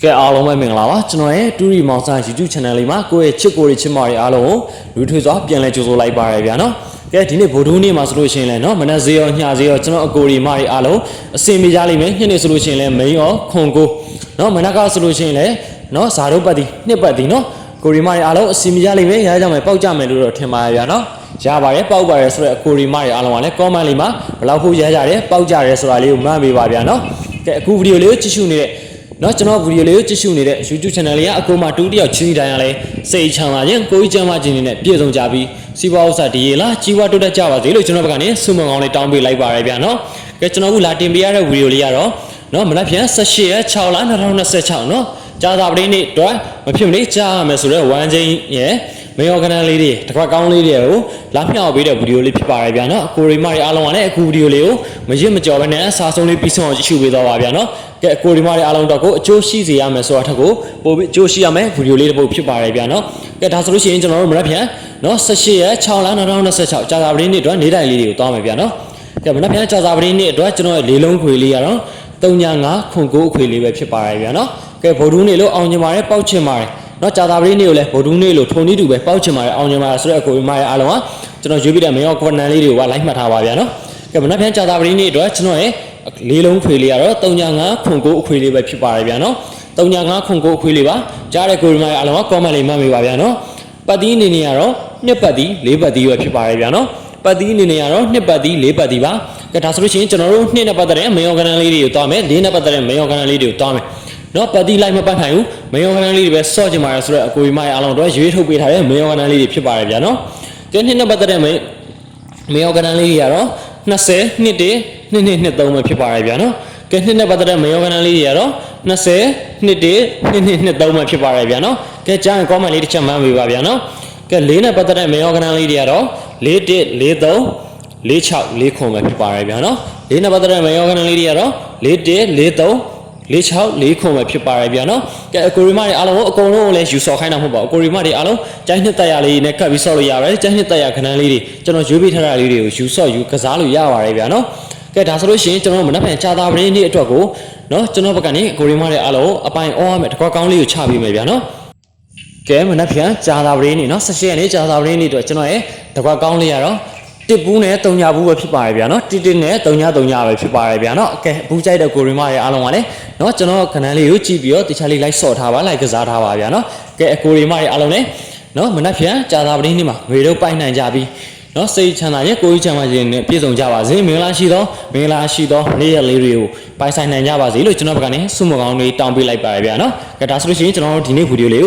ကဲအားလုံးပဲမင်္ဂလာပါကျွန်တော်ရဲ့တူရီမောင်ဆာ YouTube channel လေးမှာကိုယ့်ရဲ့ချစ်ကိုယ်ချစ်မောင်တွေအားလုံးကိုလူထွေးစွာပြန်လဲကြိုဆိုလိုက်ပါရဗျာနော်ကဲဒီနေ့ဗိုလ်ဒူးနေ့မှာဆိုလို့ရှိရင်လည်းနော်မနက်ဈေးရောညဈေးရောကျွန်တော်အကိုရီမတွေအားလုံးအစင်မိကြလိမ့်မယ်ညနေဆိုလို့ရှိရင်လည်းမိန်ရောခွန်ကိုနော်မနက်ကဆိုလို့ရှိရင်လည်းနော်ဇာတို့ပတ်တီနှစ်ပတ်တီနော်ကိုရီမတွေအားလုံးအစင်မိကြလိမ့်မယ်ရကြမယ်ပေါက်ကြမယ်လို့တော့ထင်ပါရဗျာနော်ရပါတယ်ပေါက်ပါတယ်ဆိုတော့အကိုရီမတွေအားလုံးကလည်း comment လေးမှာဘယ်လောက်ဖို့ရကြတယ်ပေါက်ကြတယ်ဆိုတာလေးကိုမှတ်ပေးပါဗျာနော်ကဲအခုဗီဒီယိုလေးကိုကြည့်ရှုနေတဲ့နော်ကျွန်တော်ဗီဒီယိုလေးကိုကြည့်ရှုနေတဲ့ YouTube channel လေးကအကူမတူတယောက်ချင်းတိုင်းရလဲစိတ်ချမ်းသာခြင်းကိုယ်ကြီးကျမ်းမာခြင်းနဲ့ပြည့်စုံကြပြီးစီးပွားဥစ္စာဒီရေလားကြီးပွားတိုးတက်ကြပါစေလို့ကျွန်တော်ဘက်ကနေဆုမွန်ကောင်းလေးတောင်းပေးလိုက်ပါရဗျာနော်ကဲကျွန်တော်ကလာတင်ပေးရတဲ့ဗီဒီယိုလေးကတော့နော်မနက်ဖြန်18ရက်6လ2026နော်ကြာသပတေးနေ့တော့မဖြစ်မနေကြားရမယ်ဆိုတော့ဝမ်းချင်းရဲ့မေယောကနန်လေးတွေတစ်ခွက်ကောင်းလေးတွေကိုလာမျှော်ပေးတဲ့ဗီဒီယိုလေးဖြစ်ပါရဗျာနော်ကိုရီမတွေအားလုံးကလည်းအခုဗီဒီယိုလေးကိုမရစ်မကြော်ဘဲနဲ့အစားဆုံးလေးပြီးဆုံးအောင်ကြည့်ရှုပေးသွားပါဗျာနော်ကဲကိုရီမတွေအားလုံးတော့ကိုအကျိုးရှိစေရမယ်ဆိုတာထက်ကိုပိုပြီးအကျိုးရှိရမယ်ဗီဒီယိုလေးတစ်ပုဒ်ဖြစ်ပါရဗျာနော်ကဲဒါဆိုလို့ရှိရင်ကျွန်တော်တို့မနက်ဖြန်နော်18ရက်6လ2026ကြာသပတေးနေ့အတွက်နေ့တိုင်းလေးတွေကိုသွားမယ်ဗျာနော်ကဲမနက်ဖြန်ကြာသပတေးနေ့အတွက်ကျွန်တော်ရဲ့လေးလုံးခွေလေးကတော့3.5ခွန်9အခွေလေးပဲဖြစ်ပါရဗျာနော်ကဲဗိုလ်ဒူးနေ့လို့အောင်ကျင်ပါတယ်ပေါက်ချင်ပါတယ်နော်ကြာသပတေးနေ့ကိုလည်းဗိုလ်ဒူးနေ့လို့ထုံနည်းတူပဲပေါက်ချင်ပါတယ်အောင်ကျင်ပါတယ်ဆိုတော့အကိုရီမရဲ့အားလုံးကကျွန်တော်ရွေးပြီးတဲ့မေယောကွန်နန်လေးတွေကိုလိုက်မှတ်ထားပါဗျာနော်ကဲမနက်ဖြန်ကြာသပတေးနေ့အတွက်ကျွန်တော်ရဲ့လေးလုံးခွေလေးကတော့3.5ခွန်9အခွေလေးပဲဖြစ်ပါရဗျာနော်3.5ခွန်9အခွေလေးပါကြားတဲ့ကိုရီမရဲ့အားလုံးက comment လေးမှတ်ပေးပါဗျာနော်ပတ်တီးအနေနဲ့ကတော့2ပတ်တီး4ပတ်တီးပဲဖြစ်ပါရဗျာနော်ပတ်တီးအနေနဲ့ကတော့2ပတ်တီး4ပတ်တီးပါကဲဒါဆိုလို့ရှိရင်ကျွန်တော်တို့2နဲ့ပတ်သက်တဲ့မေယောကန်လေးတွေကိုတွားမယ်4နဲ့ပတ်သက်တဲ့မေယောကန်လေးတွေကိုတွားမယ်နော်ပတ်တီးလိုက်မပတ်နိုင်ဘူးမေယောကန်လေးတွေပဲစော့ချင်ပါတယ်ဆိုတော့အကိုကြီးမရဲ့အားလုံးတော့ရွေးထုတ်ပေးထားတဲ့မေယောကန်လေးတွေဖြစ်ပါတယ်ဗျာနော်ကဲ2နဲ့ပတ်သက်တဲ့မေယောကန်လေးတွေကတော့20နှစ်တည်း2နှစ်2 3ပဲဖြစ်ပါတယ်ဗျာနော်ကဲ2နဲ့ပတ်သက်တဲ့မေယောကန်လေးတွေကတော့20နှစ်တည်း2နှစ်2 3ပဲဖြစ်ပါတယ်ဗျာနော်ကဲကြားရင် comment လေးတစ်ချက်မှန်းပေးပါဗျာနော်ကဲ4နဲ့ပတ်သက်တဲ့မေယောကန်လေးတွေကတော့4 1 4 3 46 4ခွန်ပဲဖြစ်ပါရဗျာနော်၄နဲ့ပတ်သက်တဲ့မေယောကန်လေးတွေကတော့4 1 4 3 46 4ခွန်ပဲဖြစ်ပါရဗျာနော်ကဲအကိုရီမတွေအားလုံးကိုအကုန်လုံးကိုလည်းယူဆော်ခိုင်းတာမဟုတ်ပါဘူးအကိုရီမတွေအားလုံးကျိုင်းနှစ်တက်ရလေးနဲ့ကတ်ပြီးဆော့လို့ရပါတယ်ကျိုင်းနှစ်တက်ရခဏလေးတွေကျွန်တော်ရွေးပေးထားတာလေးတွေကိုယူဆော့ယူကစားလို့ရပါတယ်ဗျာနော်ကဲဒါဆိုလို့ရှိရင်ကျွန်တော်မနက်ဖြန်ကြာသပတေးနေ့အတွက်ကိုနော်ကျွန်တော်ဘက်ကနေအကိုရီမတွေအားလုံးအပိုင်အောရမယ်တကွာကောင်းလေးကိုချပေးမယ်ဗျာနော်ကဲမနက်ဖြန်ကြာသပတေးနေ့နော်18ရက်နေ့ကြာသပတေးနေ့အတွက်ကျွန်တော်ရဲ့တကွာကောင်းလေးရတော့တစ်ဘူးနဲ့3ညဘူးပဲဖြစ်ပါရဲ့ဗျာနော်တစ်တစ်နဲ့3ည3ညပဲဖြစ်ပါရဲ့ဗျာနော်ကဲဘူးကြိုက်တဲ့ကိုရီမရဲ့အားလုံးကလည်းနော်ကျွန်တော်ခဏလေးကိုကြည့်ပြီးတော့တခြားလေးလိုက်ဆော့ထားပါလိုက်ကစားထားပါဗျာနော်ကဲအကိုရီမရဲ့အားလုံးလည်းနော်မနက်ဖြန်ကြာသပတေးနေ့မှာငွေတော့ပိုက်နိုင်ကြပြီနော်စိတ်ချမ်းသာရဲ့ကိုကြီးချမ်းသာခြင်းနဲ့ပြည့်စုံကြပါစေမင်္ဂလာရှိသောနေ့ရက်လေးတွေကိုပိုင်ဆိုင်နိုင်ကြပါစေလို့ကျွန်တော်ဘက်ကနေဆုမကောင်းလေးတောင်းပေးလိုက်ပါရဗျာနော်ကဲဒါဆိုလို့ရှိရင်ကျွန်တော်တို့ဒီနေ့ဗီဒီယိုလေး